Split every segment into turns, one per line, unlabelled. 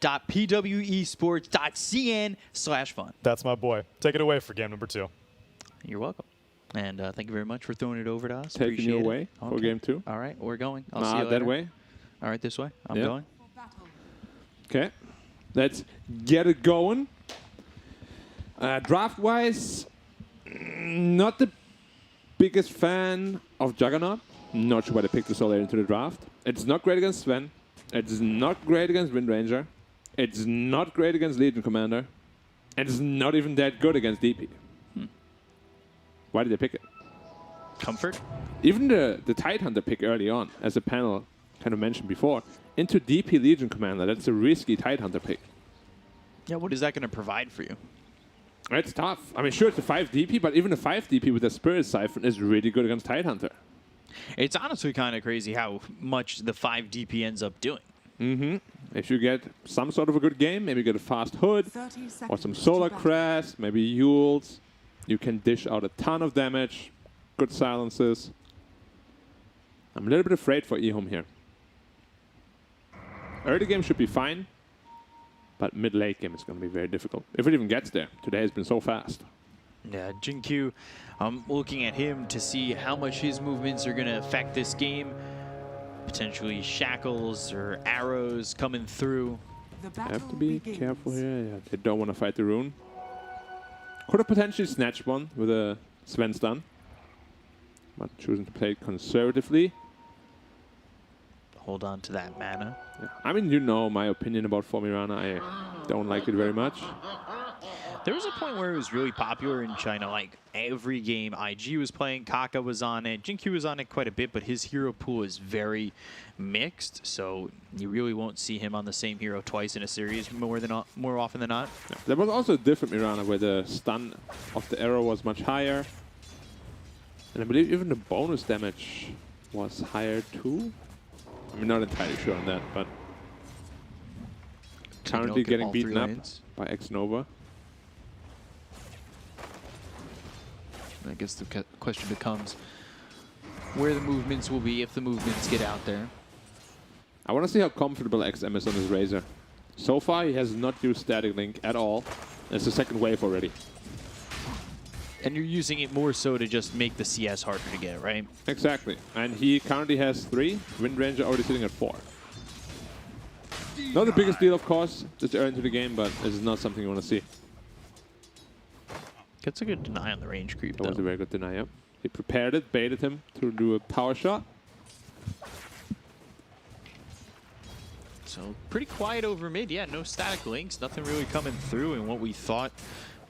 www.pwesports.cn/fun.
That's my boy. Take it away for game number 2.
You're welcome. And thank you very much for throwing it over to us.
Taking you away for game 2.
All right, we're going. I'll see you later.
That way.
All right, this way. I'm going.
Okay. Let's get it going. Draft-wise, not the biggest fan of Juggernaut. Not sure why they picked this so late into the draft. It's not great against Sven. It's not great against Wind Ranger. It's not great against Legion Commander. And it's not even that good against DP. Why did they pick it?
Comfort?
Even the Tidehunter pick early on, as the panel kind of mentioned before, into DP Legion Commander, that's a risky Tidehunter pick.
Yeah, what is that going to provide for you?
It's tough. I mean, sure, it's a 5 DP, but even a 5 DP with a Spirit Siphon is really good against Tidehunter.
It's honestly kind of crazy how much the 5 DP ends up doing.
If you get some sort of a good game, maybe get a fast Hood, or some Solar Crest, maybe Yules, you can dish out a ton of damage, good silences. I'm a little bit afraid for EHOME here. Early game should be fine, but mid-late game is going to be very difficult. If it even gets there. Today has been so fast.
Yeah, Jin-Q, I'm looking at him to see how much his movements are going to affect this game. Potentially shackles or arrows coming through.
Have to be careful here. Yeah, they don't want to fight the rune. Could have potentially snatched one with a Sven stun, but choosing to play it conservatively.
Hold on to that mana.
Yeah. I mean, you know my opinion about Mirana. I don't like it very much.
There was a point where it was really popular in China. Like every game IG was playing, Kaka was on it, Jin-Q was on it quite a bit, but his hero pool is very mixed, so you really won't see him on the same hero twice in a series more often than not.
Yeah. There was also a different Mirana where the stun of the arrow was much higher. And I believe even the bonus damage was higher too. I'm not entirely sure on that, but currently getting beaten up by X-Nova.
I guess the question becomes where the movements will be if the movements get out there.
I want to see how comfortable XM is on his Razor. So far, he has not used Static Link at all. It's the second wave already.
And you're using it more so to just make the CS harder to get, right?
Exactly. And he currently has 3. Wind Ranger already sitting at 4. Not the biggest deal, of course, just early into the game, but it's not something you want to see.
Gets a good deny on the range creep,
That was a very good deny, yeah. He prepared it, baited him to do a power shot.
So pretty quiet over mid. Yeah, no static links, nothing really coming through, and what we thought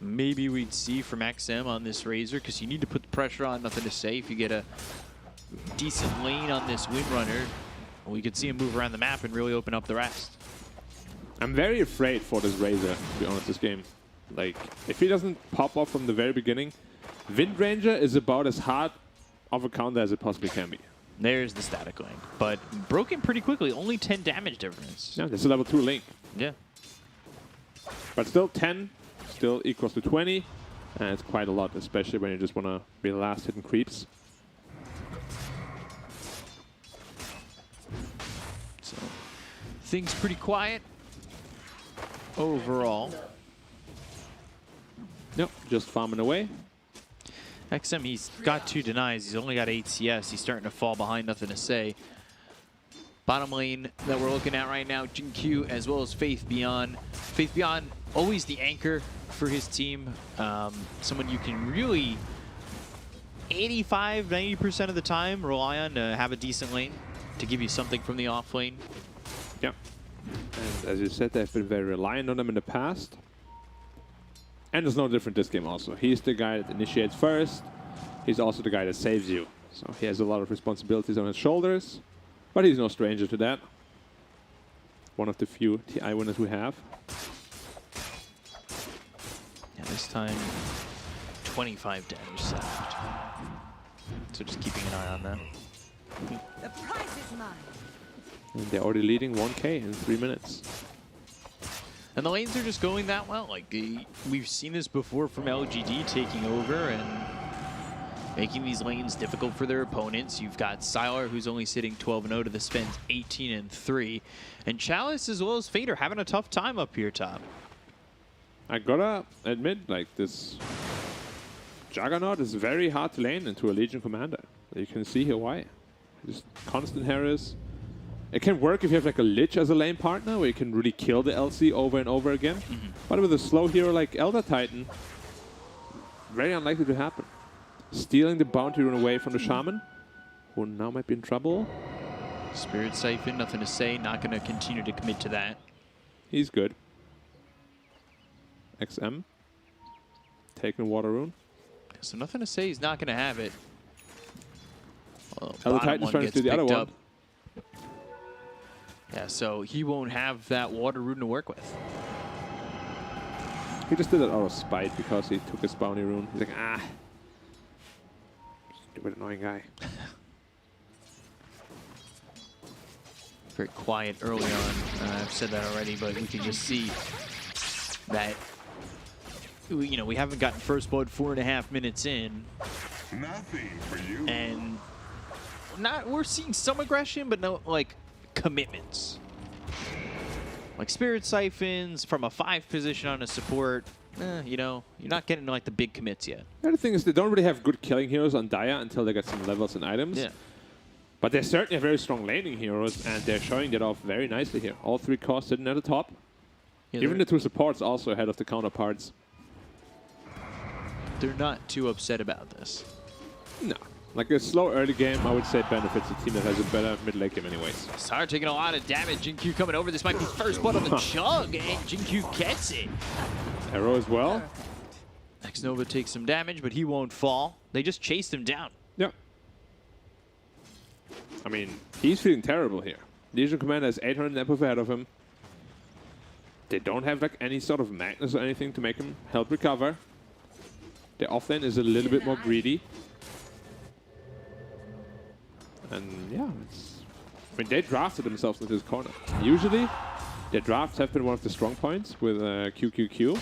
maybe we'd see from XM on this Razor, because you need to put the pressure on, nothing to say. If you get a decent lane on this Windrunner, we could see him move around the map and really open up the rest.
I'm very afraid for this Razor, to be honest, this game. Like, if he doesn't pop off from the very beginning, Wind Ranger is about as hard of a counter as it possibly can be.
There's the static link, but broken pretty quickly. Only 10 damage difference.
Yeah, that's a level 2 link.
Yeah.
But still 10, still equals to 20. And it's quite a lot, especially when you just want to be the last hidden creeps.
So, things pretty quiet overall.
Yep, just farming away.
XM, he's got 2 denies. He's only got 8 CS. He's starting to fall behind, nothing to say. Bottom lane that we're looking at right now, Jin-Q as well as Faith Beyond. Faith Beyond, always the anchor for his team. Someone you can really 85, 90% of the time rely on to have a decent lane, to give you something from the off lane.
Yep. And as you said, they've been very reliant on him in the past. And it's no different this game also. He's the guy that initiates first. He's also the guy that saves you. So he has a lot of responsibilities on his shoulders. But he's no stranger to that. One of the few TI winners we have.
Yeah, this time 25 damage saved. So just keeping an eye on that.
The prize is mine.
And they're already leading 1K in 3 minutes.
And the lanes are just going that well. Like, we've seen this before from LGD taking over, and making these lanes difficult for their opponents. You've got Sylar, who's only sitting 12-0 to the Sven's 18-3. And Chalice as well as Fader having a tough time up here top.
I gotta admit, like, this Juggernaut is very hard to lane into a Legion commander. You can see here why. Just constant Harris. It can work if you have like a Lich as a lane partner, where you can really kill the LC over and over again. But with a slow hero like Elder Titan, very unlikely to happen. Stealing the bounty rune away from the Shaman, who now might be in trouble.
Spirit Siphon, nothing to say, not going to continue to commit to that.
He's good. XM. Taking Water Rune.
So nothing to say, he's not going to have it.
Elder Titan's trying to do the other one.
Yeah, so he won't have that Water Rune to work with.
He just did that out of spite because he took his bounty rune. He's like, ah. Stupid annoying guy.
Very quiet early on. I've said that already, but we can just see that, you know, we haven't gotten first blood 4.5 minutes in.
Nothing for you.
And we're seeing some aggression, but no, like, commitments. Like Spirit Siphons from a 5 position on a support, you know, you're not getting like the big commits yet.
The other thing is they don't really have good killing heroes on Dia until they get some levels and items.
Yeah.
But they're certainly very strong laning heroes, and they're showing that off very nicely here. All 3 cores sitting at the top.
Yeah,
even the 2 supports also ahead of the counterparts.
They're not too upset about this.
No. Like a slow early game, I would say benefits a team that has a better mid-late game anyways.
Sar taking a lot of damage. Jinkyu coming over. This might be first blood on the Chug, and Jinkyu gets it.
Arrow as well.
Xnova takes some damage, but he won't fall. They just chased him down.
Yeah. I mean, he's feeling terrible here. Legion Commander has 800 net ahead of him. They don't have like any sort of Magnus or anything to make him help recover. Their offlane is a little bit more greedy. And yeah, I mean, they drafted themselves into this corner. Usually, their drafts have been one of the strong points with QQQ.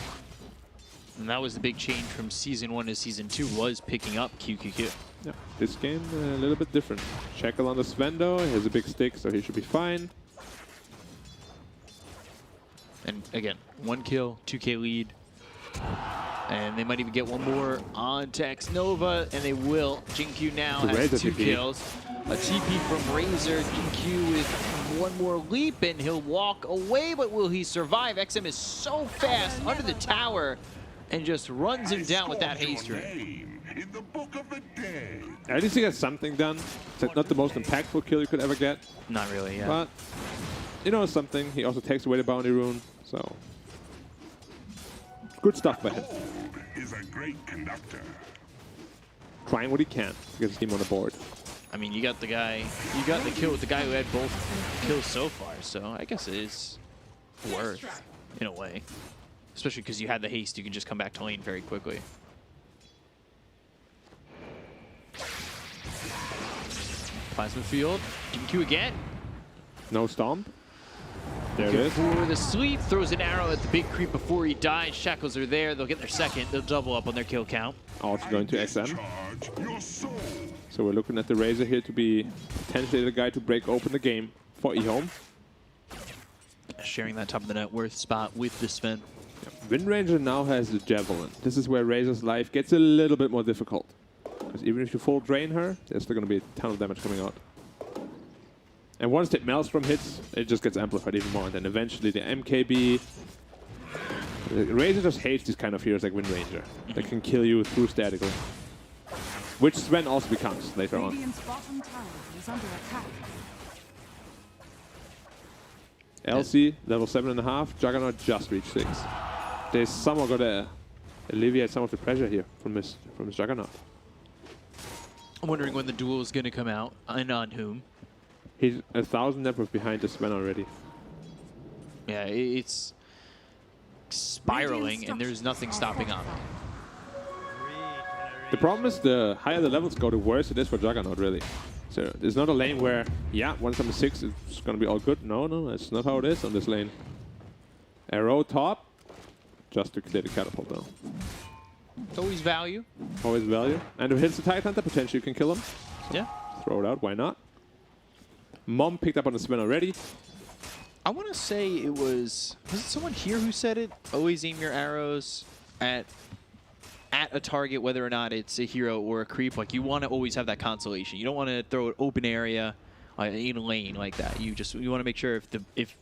And that was the big change from Season 1 to Season 2, was picking up QQQ.
Yeah, this game a little bit different. Shackle on the Svendo, he has a big stick, so he should be fine.
And again, 1 kill, 2K lead. And they might even get one more on Tex Nova, and they will. Jinkyu now has 2 kills. A TP from Razor. Jinkyu with one more leap, and he'll walk away, but will he survive? XM is so fast under the tower and just runs him down with that haste ring.
In the book of the dead.
At least he gets something done. It's not the most impactful kill you could ever get.
Not really, yeah.
But, you know something, he also takes away the bounty rune, so... Good stuff by him.
Is a great conductor.
Trying what he can to get his team on the board.
I mean, you got the kill with the guy who had both kills so far, so I guess it is worth, in a way. Especially because you had the haste, you can just come back to lane very quickly. Plasma field, Jinkyu again.
No stomp. There it is.
For the sweep, throws an arrow at the big creep before he dies. Shackles are there. They'll get their second. They'll double up on their kill count.
Also going to XM.
Charge your soul.
So we're looking at the Razor here to be potentially the guy to break open the game for EHOME.
Sharing that top of the net worth spot with the Sven.
Wind Ranger now has the Javelin. This is where Razor's life gets a little bit more difficult. Because even if you full drain her, there's still going to be a ton of damage coming out. And once that Maelstrom hits, it just gets amplified even more. And then eventually the MKB... Razor just hates these kind of heroes like Wind Ranger. That can kill you through statically. Which Sven also becomes later on.
Radiant's bottom tower is under attack.
LC, level 7.5. Juggernaut just reached 6. They somehow got to alleviate some of the pressure here from his Juggernaut.
I'm wondering when the duel is going to come out and on whom.
He's 1,000 net worth behind the Sven already.
Yeah, it's spiraling and there's nothing stopping up.
The problem is the higher the levels go, the worse it is for Juggernaut, really. So there's not a lane where, yeah, once I'm 6, it's going to be all good. No, that's not how it is on this lane. Arrow top, just to clear the catapult now.
It's always value.
Always value. And if it hits the Titan Hunter, potentially you can kill him.
Yeah.
Throw it out, why not? Mom picked up on the Sven already.
I want to say it was it someone here who said it? Always aim your arrows at a target, whether or not it's a hero or a creep. Like, you want to always have that consolation. You don't want to throw an open area in a lane like that. You want to make sure if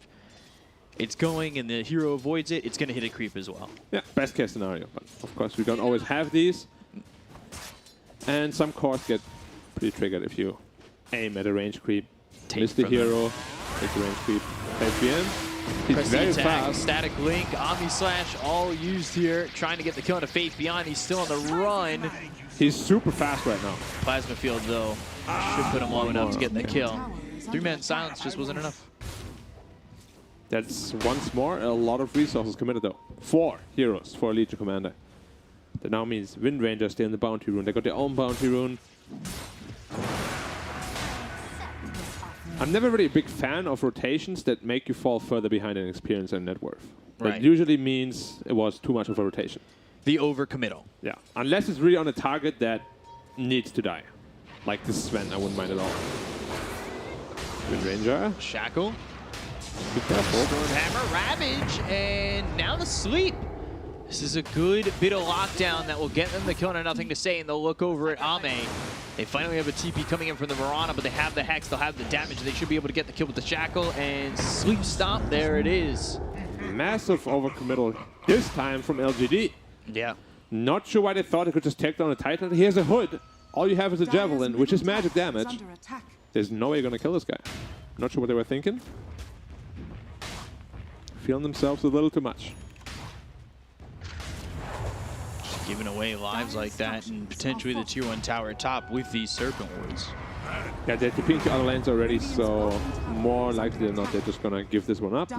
it's going and the hero avoids it, it's going to hit a creep as well.
Yeah, best case scenario. But of course, we don't always have these. And some cores get pretty triggered if you aim at a range creep. Miss the hero, take the range creep. He's
Press
very
the attack,
fast.
static link, Omni Slash, all used here, trying to get the kill into Faith Beyond. He's still on the run.
He's super fast right now.
Plasma Field, though, should put him low enough to get the kill. 3-man silence just wasn't enough.
That's once more a lot of resources committed, though. 4 heroes for a Legion Commander. That now means Wind Rangers stay in the Bounty Rune. They got their own Bounty Rune. I'm never really a big fan of rotations that make you fall further behind in experience and net worth.
Right.
That usually means it was too much of a rotation.
The overcommittal.
Yeah, unless it's really on a target that needs to die. Like this Sven, I wouldn't mind at all. Wind Ranger.
Shackle.
Be careful.
Stormhammer, Ravage, and now the sleep. This is a good bit of lockdown that will get them the kill and nothing to say, and they'll look over at Ame. They finally have a TP coming in from the Mirana, but they have the Hex, they'll have the damage. They should be able to get the kill with the Shackle, and sleep stop, there it is.
Massive overcommittal this time from LGD.
Yeah.
Not sure why they thought they could just take down a Titan. Here's a Hood. All you have is a Javelin, which is magic damage. There's no way you're going to kill this guy. Not sure what they were thinking. Feeling themselves a little too much.
Just giving away lives like that, and potentially the tier 1 tower top with these Serpent Wards.
Yeah, they're TPing to other lanes already, so more likely than not, they're just going to give this one up.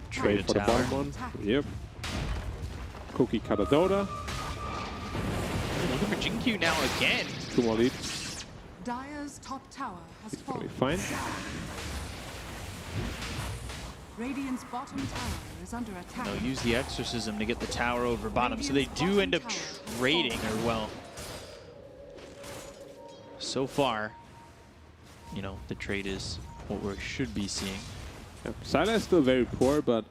Trade for the bottom one. Yep. Cookie Cutter Dota.
Looking for Jinkyu now again.
2 more leads.
Dire's top tower has
It's going to
fallen.
be fine.
Radiant's bottom tower is under attack.
They'll use the Exorcism to get the tower over bottom, so they do end up trading, or well, so far, you know, the trade is what we should be seeing.
Yeah. Syla is still very poor, but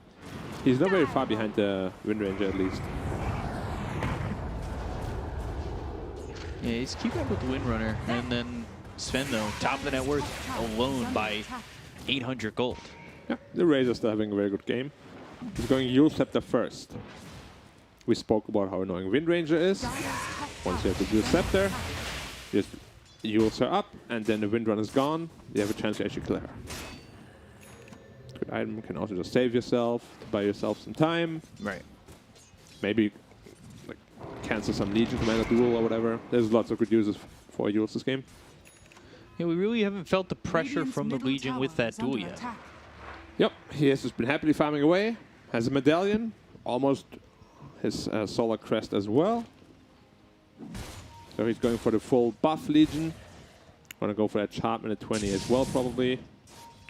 he's not very far behind the Wind Ranger at least.
Yeah, he's keeping up with the Windrunner, and then Sven, though, top of the net worth alone by 800 gold.
Yeah, the Razor's still having a very good game. He's going Yule Scepter first. We spoke about how annoying Wind Ranger is. Once you have the Yule Scepter, just Yules her up, and then the Windrunner's gone. You have a chance to actually kill her. Good item. You can also just save yourself, to buy yourself some time.
Right.
Maybe like cancel some Legion Commander duel or whatever. There's lots of good uses for Yules this game.
Yeah, we really haven't felt the pressure
Radiant's
from the
middle
Legion with
tower
that
is
duel
under
yet.
attack.
Yep, he has just been happily farming away. Has a medallion, almost his solar crest as well. So he's going for the full buff Legion. Gonna go for that Chartman at 20 as well, probably.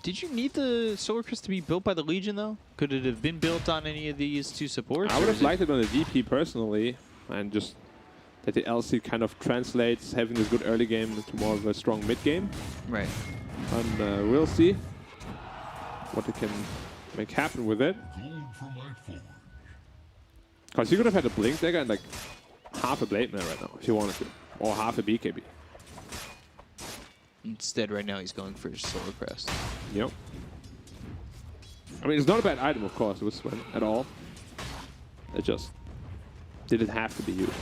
Did you need the Solar Crest to be built by the Legion, though? Could it have been built on any of these 2 supports?
I would have liked it on the DP personally, and just that the LC kind of translates having this good early game into more of a strong mid game.
Right.
And we'll see what they can make happen with it. Because you could have had a Blink Dagger and like half a Blade Man right now if you wanted to, or half a BKB.
Instead, right now, he's going for his Solar Crest.
Yep. I mean, it's not a bad item, of course, with Sven at all. It just didn't have to be used.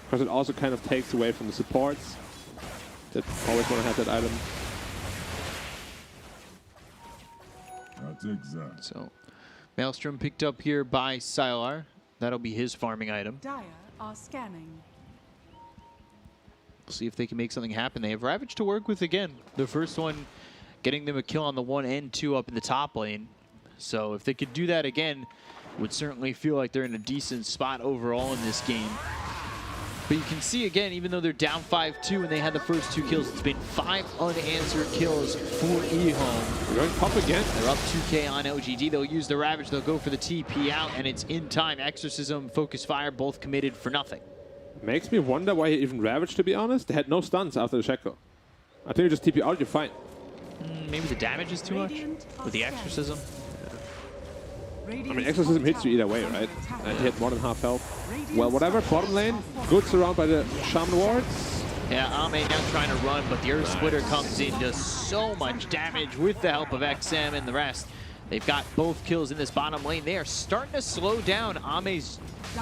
Because it also kind of takes away from the supports that always want to have that item.
That's exact.
So, Maelstrom picked up here by Sylar. That'll be his farming item.
Dire are scanning.
We'll see if they can make something happen. They have Ravage to work with again. The first one getting them a kill on the 1 and 2 up in the top lane. So if they could do that again, would certainly feel like they're in a decent spot overall in this game. But you can see again, even though they're down 5-2 and they had the first 2 kills, it's been 5 unanswered kills for EHOME.
We're going top again.
They're up 2K on LGD. They'll use the Ravage. They'll go for the TP out, and it's in time. Exorcism, Focus Fire, both committed for nothing.
Makes me wonder why he even Ravaged, to be honest. They had no stuns after the Shackle. I think you just TP out, you're fine.
Maybe the damage is too much with the Exorcism.
I mean, Exorcism hits you either way, right? And he had more than half health. Well, whatever. Bottom lane, good surround by the Shaman wards.
Yeah, Ame now trying to run, but the Earth Splitter comes in, does so much damage with the help of XM and the rest. They've got both kills in this bottom lane. They are starting to slow down Ame's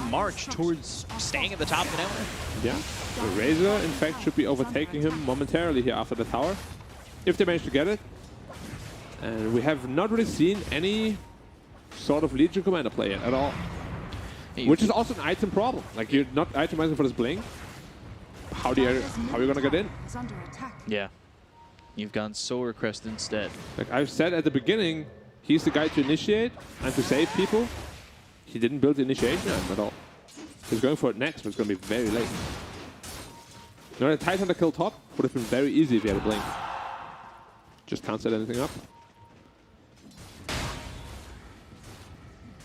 march towards staying at the top of the network.
Yeah. The Razor, in fact, should be overtaking him momentarily here after the tower, if they manage to get it. And we have not really seen any sort of Legion Commander play it at all. Which is also an item problem. Like, you're not itemizing for this blink. How are you gonna get in?
Yeah. You've gone Solar Crest instead.
Like I've said at the beginning, he's the guy to initiate and to save people. He didn't build the initiation item at all. He's going for it next, but it's gonna be very late. You know, the Titan kill top would have been very easy if he had a blink. Just can't set anything up.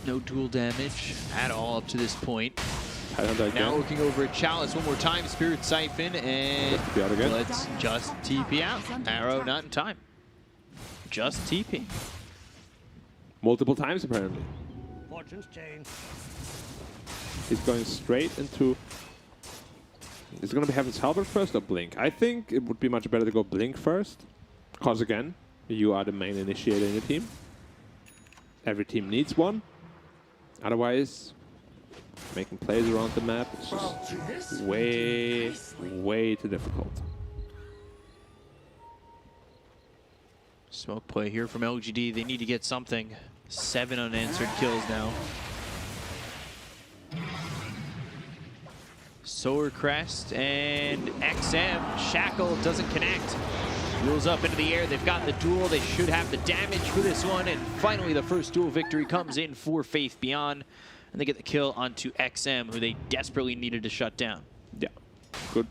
No dual damage at all up to this point.
Now
now looking over at Chalice one more time. Spirit Siphon, and let's just TP out. Arrow not in time. Just TP.
Multiple times apparently.
Fortune's change.
He's going straight into... Is it going to be Heaven's Halberd first or Blink? I think it would be much better to go Blink first. Because again, you are the main initiator in your team. Every team needs one. Otherwise, making plays around the map is just way, way too difficult.
Smoke play here from LGD. They need to get something. 7 unanswered kills now. Solar Crest and XM. Shackle doesn't connect. Wheels up into the air. They've got the duel. They should have the damage for this one. And finally, the first duel victory comes in for Faith Beyond. And they get the kill onto XM, who they desperately needed to shut down.
Yeah, good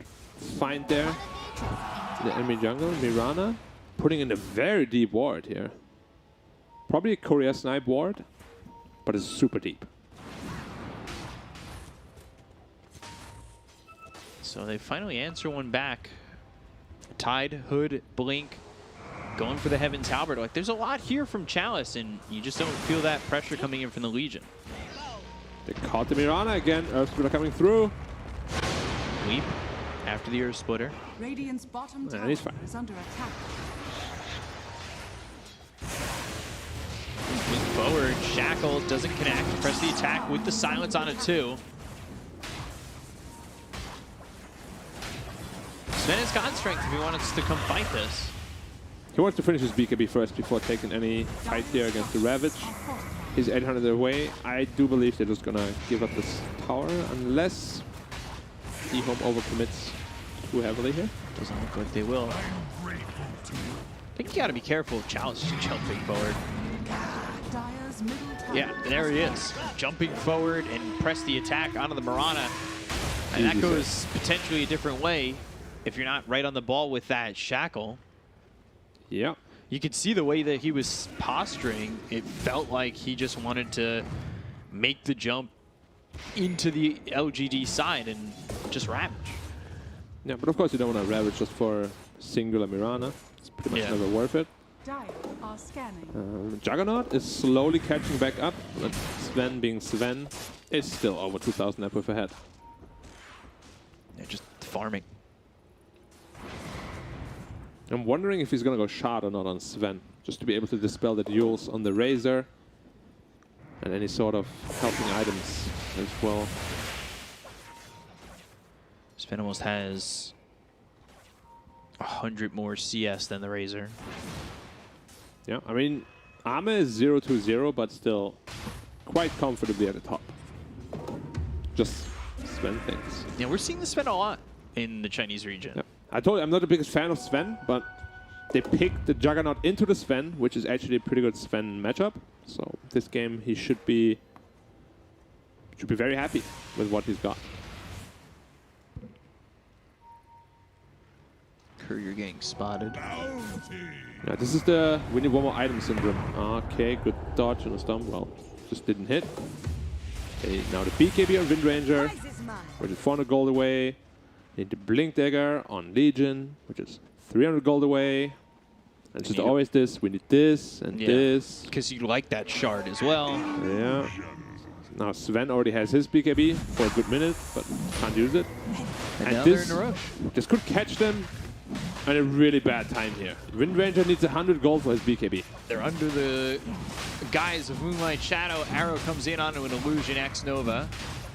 find there. The enemy jungle, Mirana, putting in a very deep ward here. Probably a Korea snipe ward, but it's super deep.
So they finally answer one back. Tide, Hood, Blink, going for the Heaven's Halberd. Like, there's a lot here from Chalice, and you just don't feel that pressure coming in from the Legion.
They caught the Mirana again. Earth Splitter coming through.
Leap after the Earth Splitter.
Radiant's bottom tower
he's fine.
is under attack.
Moving forward, Shackle doesn't connect. Press the attack with the silence on it too. Sven has got strength if he wants to come fight this.
He wants to finish his BKB first before taking any fight here against the Ravage. He's 800 away. I do believe they're just gonna give up this tower unless EHOME overcommits too heavily here.
Doesn't look like they will. I think you gotta be careful of Chalice jumping forward.
Dire's middle tower.
Yeah, there he is. Jumping forward and press the attack onto the Mirana. And that goes potentially a different way if you're not right on the ball with that Shackle.
Yeah.
You could see the way that he was posturing. It felt like he just wanted to make the jump into the LGD side and just ravage.
Yeah, but of course you don't want to Ravage just for singular Mirana. It's pretty much never worth it.
Dire are scanning.
Juggernaut is slowly catching back up, but Sven being Sven is still over 2,000 net worth ahead.
They're just farming.
I'm wondering if he's going to go shard or not on Sven, just to be able to dispel the duels on the Razor and any sort of helping items as well.
Sven almost has 100 more CS than the Razor.
Yeah, I mean, Ame is 0-2-0, but still quite comfortably at the top. Just Sven things.
Yeah, we're seeing the Sven a lot in the Chinese region.
Yeah. I told you I'm not the biggest fan of Sven, but they picked the Juggernaut into the Sven, which is actually a pretty good Sven matchup. So this game he should be very happy with what he's got.
Heard you're getting spotted.
Yeah, this is the we need one more item syndrome. Okay, good dodge on the stomp. Well, just didn't hit. Okay, now the BKB on Wind Ranger, which is 400 gold away. Need the Blink Dagger on Legion, which is 300 gold away. And just always this. We need this and this.
Because you like that shard as well.
Yeah. Now Sven already has his BKB for a good minute, but can't use it.
And now they're in a rush.
This could catch them at a really bad time here. Wind Ranger needs 100 gold for his BKB.
They're under the guise of Moonlight Shadow. Arrow comes in onto an Illusion X Nova.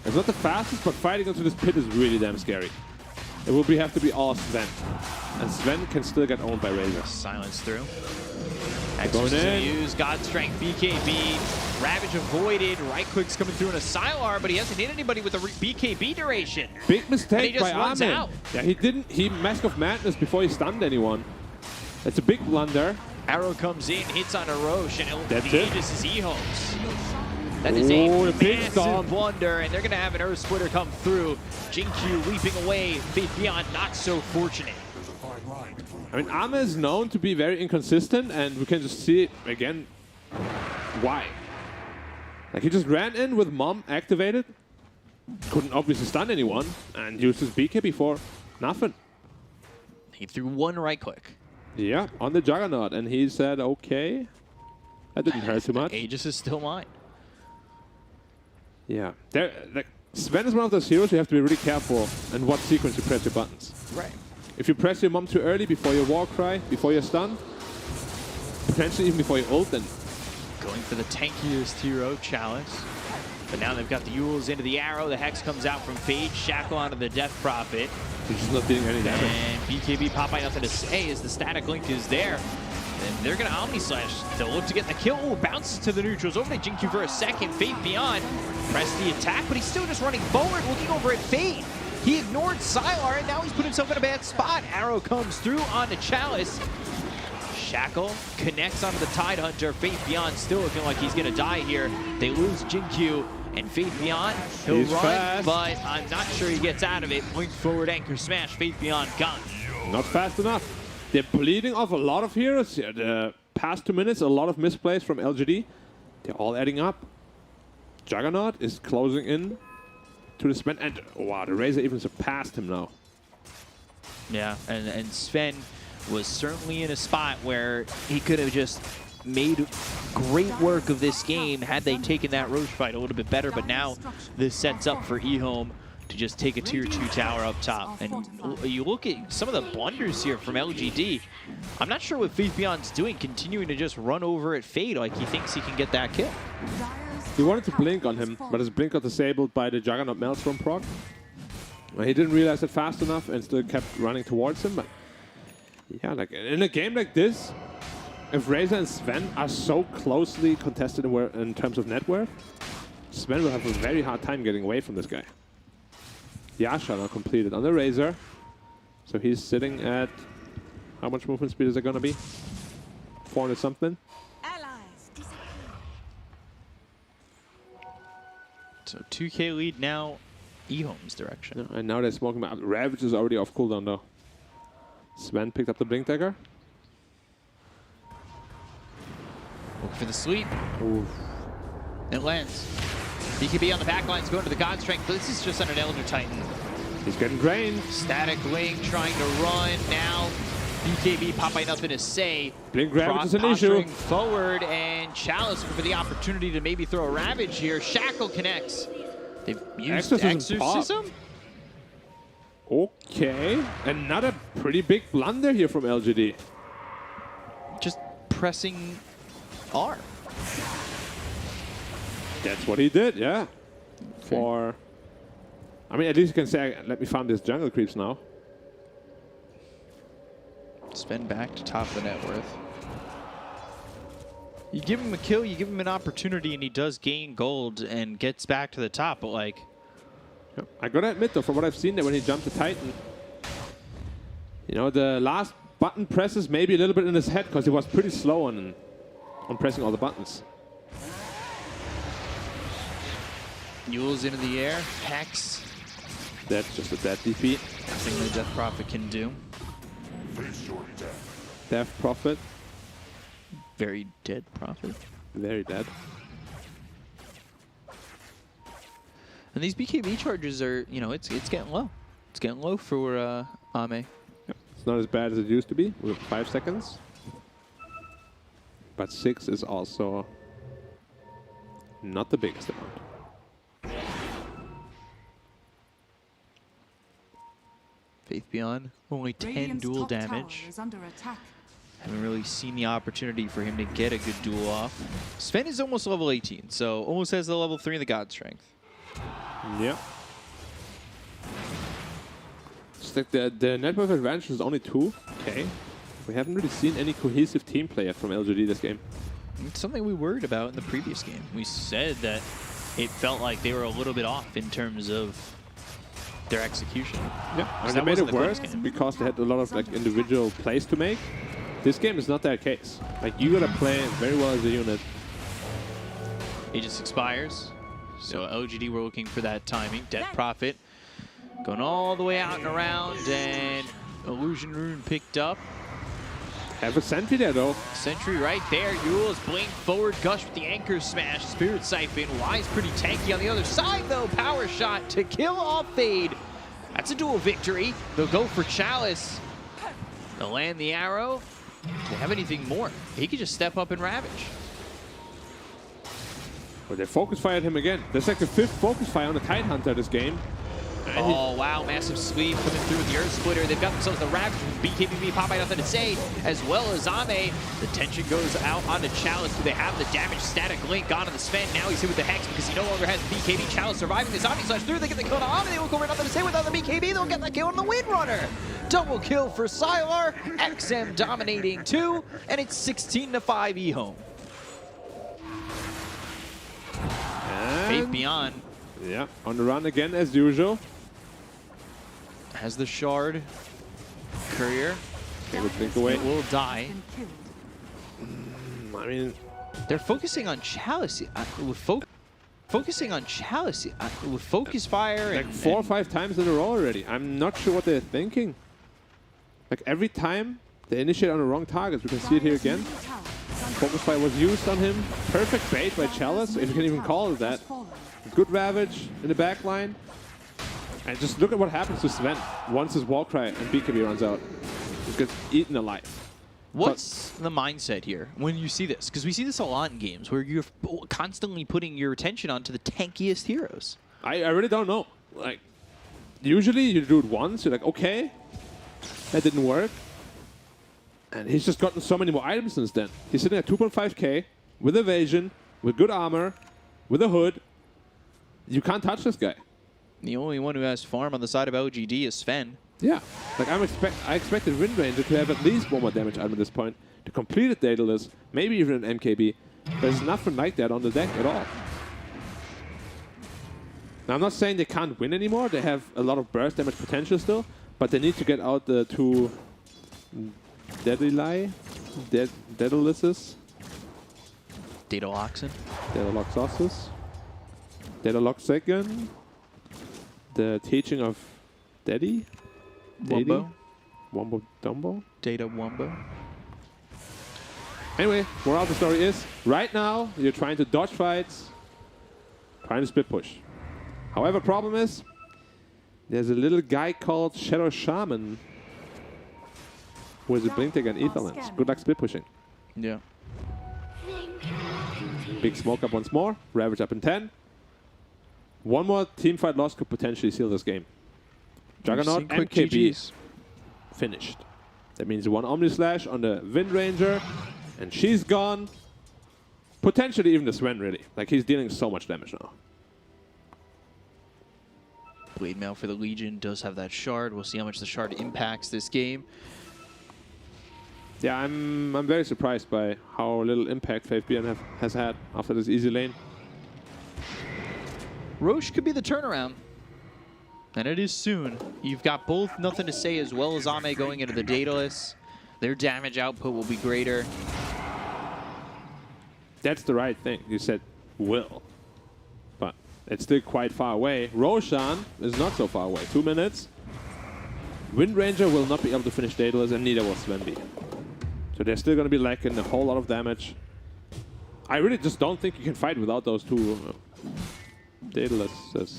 It's not the fastest, but fighting into this pit is really damn scary. It will have to be all Sven. And Sven can still get owned by Razor.
Silence through. Exorcism used, God Strength, BKB. Ravage avoided. Right click's coming through in a Sylar, but he hasn't hit anybody with a BKB duration.
Big mistake by
runs
Armin.
out.
Yeah, he Mask of Madness before he stunned anyone. That's a big blunder.
Arrow comes in, hits on a Roche, and
That's
the
it.
Aegis is EHOME's. That is a
big
massive
stomp.
blunder, and they're going to have an Earth Splitter come through. Jinkyu leaping away. Faith Beyond not so fortunate.
I mean, Armin is known to be very inconsistent, and we can just see it again. Why? Like, he just ran in with Mom activated, couldn't obviously stun anyone, and used his BKB for nothing.
He threw one right click.
Yeah, on the Juggernaut, and he said, okay. That didn't hurt too much.
Aegis is still mine.
Yeah. Like, Sven is one of those heroes you have to be really careful in what sequence you press your buttons.
Right.
If you press your Mom too early, before your War Cry, before your stun, potentially even before your ult, then
Going for the tankiest hero, Chalice. But now they've got the Yules into the Arrow. The Hex comes out from Fade. Shackle onto the Death Prophet.
he's just not dealing any damage.
And BKB Popeye nothing to say as the static link is there. And they're going to Omni Slash. They'll look to get the kill. Ooh, bounces to the neutrals. Over to Jinkyu for a second. Faith Beyond. Press the attack, but he's still just running forward, looking over at Fade. He ignored Sylar, and now he's put himself in a bad spot. Arrow comes through onto Chalice. Shackle connects onto the Tide Hunter. Faith Beyond still looking like he's going to die here. They lose Jinkyu, and Faith Beyond, he'll
He's
run,
fast.
but I'm not sure he gets out of it. Point forward, anchor smash. Faith Beyond gone.
Not fast enough. They're bleeding off a lot of heroes here. The past 2 minutes, a lot of misplays from LGD. They're all adding up. Juggernaut is closing in to the Sven, and wow, the Razor even surpassed him now.
Yeah, and Sven was certainly in a spot where he could have just made great work of this game had they taken that Roche fight a little bit better, but now this sets up for EHOME to just take a tier 2 tower up top. And you look at some of the blunders here from LGD. I'm not sure what Faith Beyond's doing, continuing to just run over at Fade like he thinks he can get that kill.
He wanted to blink on him, but his blink got disabled by the Juggernaut Maelstrom proc. He didn't realize it fast enough and still kept running towards him. But yeah, like in a game like this, if Razor and Sven are so closely contested in terms of net worth, Sven will have a very hard time getting away from this guy. Yasha now completed on the Razor. So he's sitting at, how much movement speed is it going to be? 400 something?
So 2K lead now, EHOME's direction.
And now they're smoking him out. Ravage is already off cooldown though. Sven picked up the Blink Dagger.
Look for the sweep.
Oof.
It lands. BKB on the back line's going to the God Strength, but this is just on an Elder Titan.
He's getting drained.
Static Link trying to run now. BKB Popeye nothing to say.
Blink Ravage is an issue.
Posturing forward, and Chalice for the opportunity to maybe throw a Ravage here. Shackle connects. They've used Exorcism?
Okay. Another pretty big blunder here from LGD.
Just pressing R.
That's what he did, yeah.
Okay.
I mean, at least you can say, let me farm this jungle creeps now.
Spend back to top of the net worth. You give him a kill, you give him an opportunity, and he does gain gold and gets back to the top, but like...
Yeah. I gotta admit though, from what I've seen there when he jumped to Titan, you know, the last button presses maybe a little bit in his head because he was pretty slow on pressing all the buttons.
Yules into the air, Hex.
That's just a dead defeat.
Nothing the Death Prophet can do.
Death Prophet.
Very dead Prophet.
Very dead.
And these BKB charges are, you know, it's getting low. It's getting low for Ame.
It's not as bad as it used to be with 5 seconds. But 6 is also not the biggest amount.
Faith Beyond, only 10
Radiant's
dual
top tower
damage.
is under attack.
Haven't really seen the opportunity for him to get a good duel off. Sven is almost level 18, so almost has the level 3 in the God Strength.
Yeah. It's like the network advantage is only 2. Okay. We haven't really seen any cohesive team play yet from LGD this game.
It's something we worried about in the previous game. We said that it felt like they were a little bit off in terms of their execution.
Yeah, and
that
they made
wasn't
it
the
worse
close game.
because they had a lot of like individual plays to make. This game is not that case. Like you gotta play very well as a unit.
It just expires. So LGD were looking for that timing. Death Prophet going all the way out and around, and Illusion Rune picked up.
Have a sentry there though.
Sentry right there. Yule's blink forward, Gush with the anchor smash. Spirit Siphon. Wise pretty tanky on the other side though. Power shot to kill off Fade. That's a dual victory. They'll go for Chalice. They'll land the arrow. Do they have anything more? He could just step up and ravage.
But they focus fired him again. That's like the 5th focus fire on the Tidehunter this game. And
Oh, wow, massive sweep coming through with the Earth Splitter. They've got themselves the Ravage with BKB, Popeye, nothing to say, as well as Ame. The tension goes out onto Chalice. Do they have the damage? Static Link onto the Sven. Now he's hit with the Hex because he no longer has the BKB. Chalice surviving the Zombie Slash through. They get the kill on Ame. They will go over nothing to say without the BKB. They'll get the kill on the Windrunner. Double kill for Sylar. XM dominating 2, and it's 16-5 EHOME. Faith
And
Beyond
yeah, on the run again as usual.
has the Shard. Courier
Okay, let's think away.
will die.
Been killed.
I mean,
They're focusing on Chalice. Focusing on Chalice with Focus Fire
like
and
4 or 5 times in a row already. I'm not sure what they're thinking. Like every time they initiate on the wrong targets. We can see it here again.
Middle tower is under
Focus fire was used on him. Perfect bait by Chalice, if you can even call it that.
fallen.
Good Ravage in the back line. And just look at what happens to Sven once his Warcry and BKB runs out. He gets eaten alive.
What's the mindset here when you see this? Because we see this a lot in games where you're constantly putting your attention onto the tankiest heroes.
I really don't know. Like, usually you do it once, you're like, okay, that didn't work. And he's just gotten so many more items since then. He's sitting at 2.5k with evasion, with good armor, with a hood. You can't touch this guy.
The only one who has farm on the side of LGD is Sven.
Yeah, like I expected Wind Ranger to have at least 1 more damage item at this point, to complete a Daedalus, maybe even an MKB. There's nothing like that on the deck at all. Now I'm not saying they can't win anymore, they have a lot of burst damage potential still, but they need to get out the 2 Daedaluses,
Dataloxin.
Daedaloxosis, Daedaloxegon, the teaching of Daddy?
Wumbo.
Wumbo Dumbo?
Data Wumbo.
Anyway, moral of the story is, right now, you're trying to dodge fights, trying to split push. However, problem is, there's a little guy called Shadow Shaman who has a blink tag and ether lens. Good luck split pushing.
Yeah.
Big smoke up once more, Ravage up in 10. 1 more team fight loss could potentially seal this game. Juggernaut,
Quick
MKB,
GGs.
finished. That means 1 Omni Slash on the Wind Ranger, and she's gone. Potentially even the Sven, really. Like, he's dealing so much damage now.
Blade Mail for the Legion does have that shard. We'll see how much the shard impacts this game.
Yeah, I'm very surprised by how little impact Faith BN has had after this easy lane.
Roche could be the turnaround. And it is soon. You've got both nothing to say as well as Ame going into the Daedalus. Their damage output will be greater.
That's the right thing. You said will. But it's still quite far away. Roshan is not so far away. 2 minutes. Wind Ranger will not be able to finish Daedalus, and neither will Svenby. So they're still going to be lacking a whole lot of damage. I really just don't think you can fight without those two Daedaluses.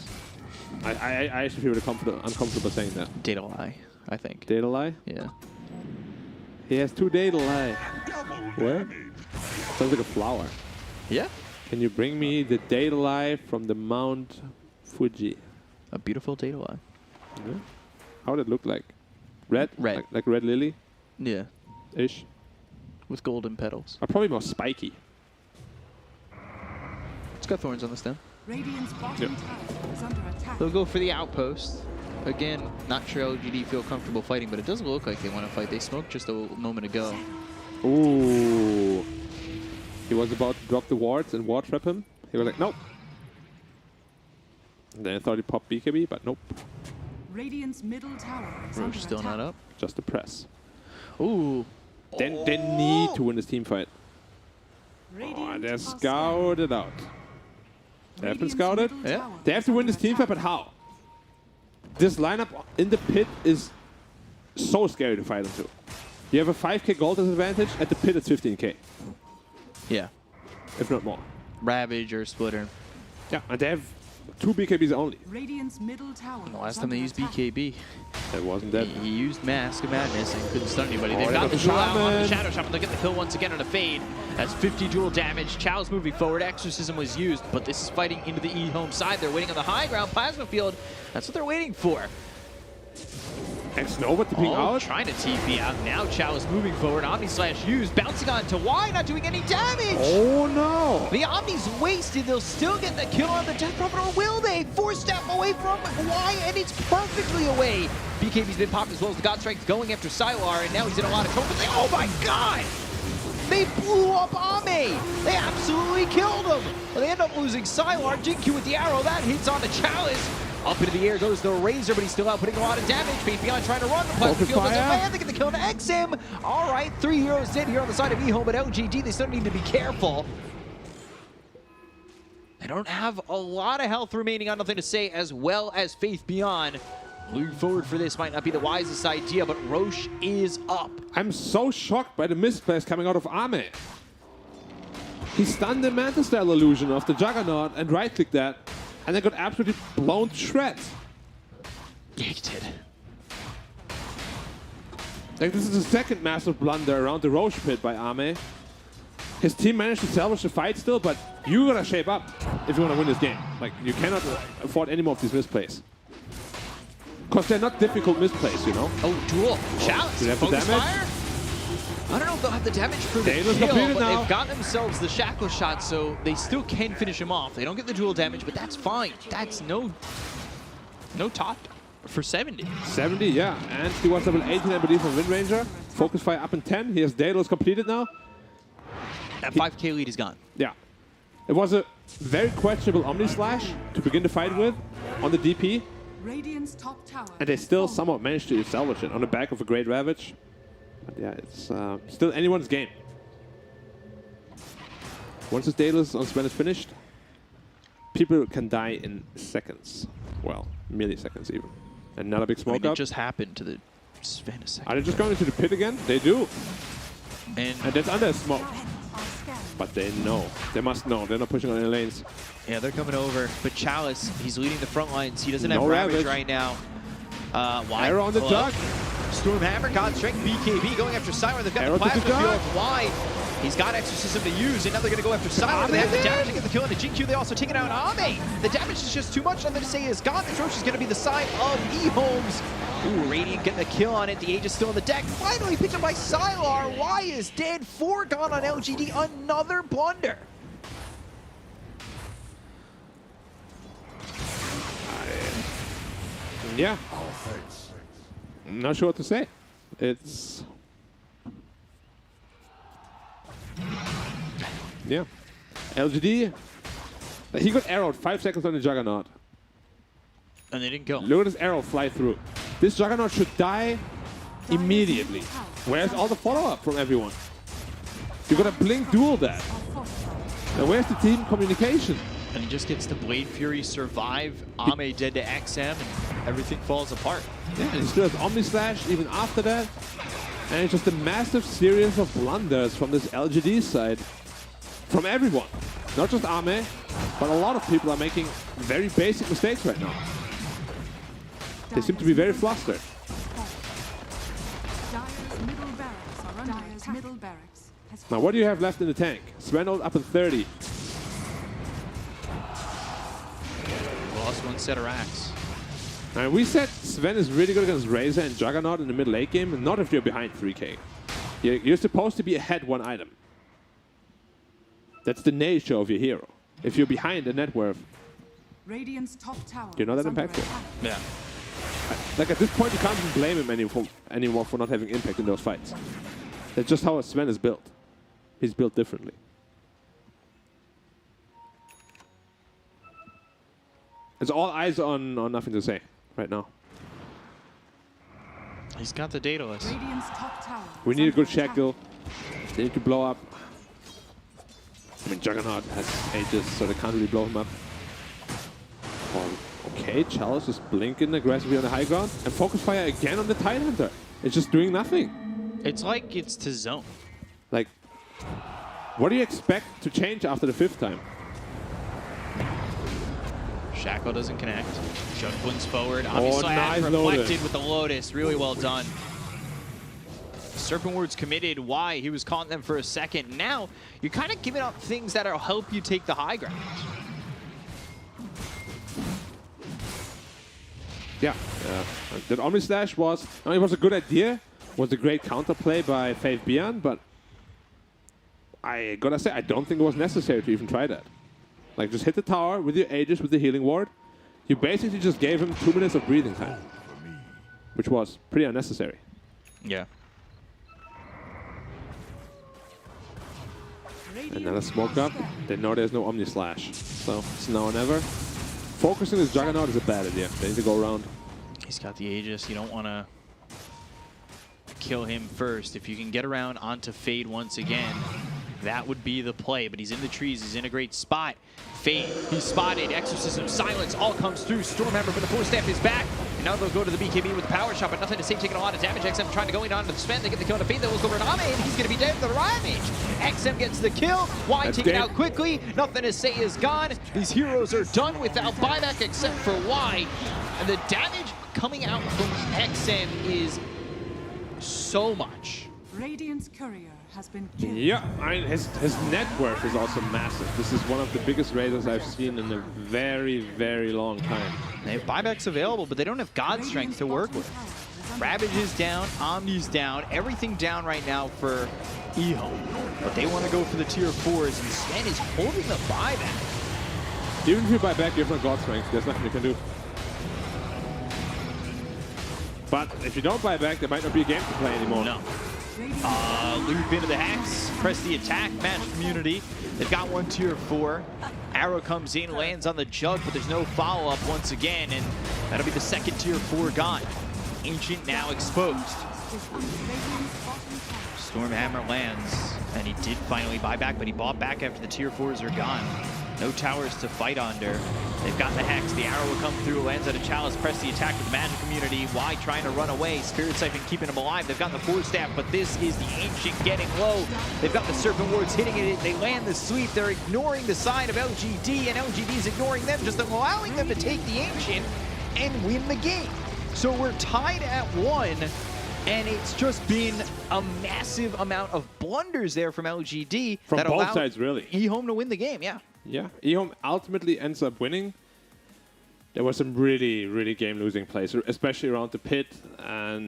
I actually feel really uncomfortable saying that.
Daedalus, I think.
Daedalus?
Yeah.
He has two Daedalus. Where? Sounds like a flower.
Yeah.
Can you bring me the Daedalus from the Mount Fuji?
A beautiful Daedalus.
Yeah. How would it look like? Red?
Red.
Like red lily?
Yeah.
Ish.
With golden petals.
Or probably more spiky.
It's got thorns on the stem.
Radiant's bottom tower is under attack.
They'll go for the outpost. Again, not sure LGD feel comfortable fighting, but it doesn't look like they want to fight. They smoked just a moment ago.
Ooh. He was about to drop the wards and ward trap him. He was like, nope. And then I thought he popped BKB, but nope.
Radiant's middle tower is
Roche
under
still
attack.
not up.
Just a press.
Ooh.
They need to win this team fight. Oh,
Radiant
they're
are
scouted out. They have been
Radiant's
scouted.
middle
Yeah.
tower
They have
is
to win
under
this team fight,
attack.
but how? This lineup in the pit is so scary to fight into. You have a 5k gold disadvantage. At the pit, it's 15k,
Yeah.
if not more.
Ravage or Splitter.
Yeah, and they have 2 BKBs only.
Radiant's middle tower.
The last
is
time they
under
used
attack.
BKB,
That wasn't
he,
that.
he used Mask of Madness and couldn't stun anybody.
Oh,
They've
they
got
got
the
the
duel out on the
Shaman.
Shadow Shaman. They'll get the kill once again on a fade. That's 50 duel damage. Chow's moving forward. Exorcism was used, but this is fighting into the EHOME side. They're waiting on the high ground. Plasma field. That's what they're waiting for.
X-Nova tipping out.
Trying to TP out. Now Chow is moving forward. Omni slash used. Bouncing on to Y, not doing any damage.
Oh no!
The Omni's wasted. They'll still get the kill on the Death Prophet, or will they? 4-step away from Y, and it's perfectly away. BKB's been popped as well as the God Strength going after Sylar, and now he's in a lot of trouble. Oh my god! They blew up Ame! They absolutely killed him! Well, they end up losing Sylar. Jinkyu with the arrow. That hits on the Chalice. Up into the air goes the Razor, but he's still out putting a lot of damage. Faith Beyond trying to run. The Plasma
Focus
Field doesn't
fire.
land. They get the kill to XM. All right, 3 heroes dead here on the side of EHOME, but LGD, they still need to be careful. They don't have a lot of health remaining on Nothing to Say, as well as Faith Beyond. Moving forward for this might not be the wisest idea, but Roche is up.
I'm so shocked by the misplays coming out of Ame. He stunned the Mantis Style illusion of the Juggernaut and right-clicked that, and then got absolutely blown to shreds.
Yeah, he did.
Like, this is the second massive blunder around the Roche pit by Ame. His team managed to salvage the fight still, but you gotta shape up if you wanna win this game. Like, you cannot afford any more of these misplays. Because they're not difficult misplays, you know?
Oh, duel. Chalice.
Do they have the
Focus
damage?
fire? I don't know if they'll have the damage for the
Daedalus
kill,
completed
but
now.
they've got themselves the shackle shot, so they still can finish him off. They don't get the dual damage, but that's fine. That's no top for 70.
70, yeah. And he was level 18, I believe, from Wind Ranger. Focus fire up in 10. He has Daedalus completed now.
That 5k lead is gone.
Yeah. It was a very questionable Omni Slash to begin the fight with on the DP.
Radiant's top tower.
And they still somehow managed to salvage it on the back of a great Ravage. But yeah, it's still anyone's game. Once this Daedalus on Sven is finished, people can die in seconds. Well, milliseconds even. And not a big
I
smoke
mean, it
up.
just happened to the Sven a second.
Are they just going into the pit again? They do.
And
And that's under smoke.
Are scanned.
But they know. They must know. They're not pushing on any lanes.
yeah, they're coming over. But Chalice, he's leading the front lines. He doesn't have
No
Ravage
Ravage.
right now. Why?
Arrow on the jug.
Stormhammer, God Strength, BKB going after Siren. They've got
Arrow
the
to the
Plasma
jug.
Field wide. He's got Exorcism to use, and now they're going to go after Siren. They have the damage to get the kill into GQ. They also take it out on Ame. The damage is just too much. Nothing to say is gone. This Roche is going to be the side of EHOME's. Ooh, Radiant getting the kill on it. The Age is still on the deck. Finally picked up by Sylar. Y is dead. 4 gone on LGD. Another blunder.
Yeah. I'm not sure what to say. It's... Yeah. LGD, he got arrowed 5 seconds on the Juggernaut.
And they didn't go.
Look at this arrow fly through. This Juggernaut should die immediately. Where's all the follow-up from everyone? You gotta blink duel that. And where's the team communication?
And he just gets the Blade Fury survive, Ame dead to XM, and everything falls apart.
Yeah, and he still has Omni Slash even after that. And it's just a massive series of blunders from this LGD side. From everyone. Not just Ame, but a lot of people are making very basic mistakes right now. They seem to be very flustered.
Dire's middle barracks are under attack. Middle barracks has
Now, what do you have left in the tank? Sven up in 30.
Lost one set of racks.
And we said Sven is really good against Razor and Juggernaut in the mid late game, and not if you're behind 3k. You're supposed to be ahead one item. That's the nature of your hero. If you're behind the net worth,
Radiant's top tower.
you're not that
is under
impactful.
attack.
Yeah.
Like at this point, you can't even blame him anymore for not having impact in those fights. That's just how Sven is built. He's built differently. It's all eyes on nothing to say right now.
He's got the Daedalus.
Radiant's top tower.
We
is
need a
under
good
attack.
shackle. They need to blow up. I mean, Juggernaut has Aegis, so they can't really blow him up. Oh, okay, Chalice is blinking aggressively on the high ground. And Focus Fire again on the Tidehunter. It's just doing nothing.
It's like it's to zone.
Like, what do you expect to change after the 5th time?
Shackle doesn't connect. Jugglins forward.
Oh, nice
reflected
Lotus.
with the Lotus. Really well done. Serpent Ward's committed. Why? He was calling them for a second. Now, you're kind of giving up things that'll help you take the high ground.
Yeah. That Omni Slash was, I mean, it was a good idea. Was a great counterplay by Faith Bian, but I gotta say, I don't think it was necessary to even try that. Like, just hit the tower with your Aegis, with the healing ward. You basically just gave him 2 minutes of breathing time, which was pretty unnecessary.
Yeah.
And now the smoke up. They know there's no Omni Slash, so it's now or never. Focusing this Juggernaut is a bad idea. They need to go around.
He's got the Aegis. You don't want to kill him first. If you can get around onto Fade once again, that would be the play. But he's in the trees. He's in a great spot. Fade, he's spotted. Exorcism, silence, all comes through. Stormhammer, but the force staff is back. And now they'll go to the BKB with the power shot, but nothing to say, taking a lot of damage. XM trying to go in onto the Sven. They get the kill to Fade. They will go over to Ame, and he's going to be dead with the Ramage. XM gets the kill. Y
That's
taken
dead.
out quickly. Nothing to say is gone. These heroes are done without buyback except for Y. And the damage coming out from XM is so much.
Radiant's courier has been killed.
Yeah, I mean, his net worth is also massive. This is one of the biggest raiders I've seen in a very, very long time.
They have buybacks available, but they don't have God strength to work with. Ravage is down, Omni's down, everything down right now for EHOME. But they want to go for the tier 4s, and Sven is holding the buyback.
Even if you buy back, you have no God strength. There's nothing you can do. But if you don't buy back, there might not be a game to play anymore.
No. Loop into the Hex, press the attack, match community. They've got one tier 4. Arrow comes in, lands on the Jug, but there's no follow-up once again, and that'll be the second tier 4 gone. Ancient now exposed. Stormhammer lands, and he did finally buy back, but he bought back after the tier 4s are gone. No towers to fight under. They've got the Hex. The arrow will come through, lands at a Chalice, press the attack with the magic community. Y trying to run away. Spirit Siphon keeping him alive. They've got the Force Staff, but this is the Ancient getting low. They've got the Serpent Wards hitting it. They land the sweep. They're ignoring the side of LGD, and LGD is ignoring them, just allowing them to take the Ancient and win the game. So we're tied at 1. And it's just been a massive amount of blunders there from LGD
From
that
both
allowed
sides, really.
EHOME to win the game, yeah.
Yeah, EHOME ultimately ends up winning. There were some really, really game-losing plays, especially around the pit, and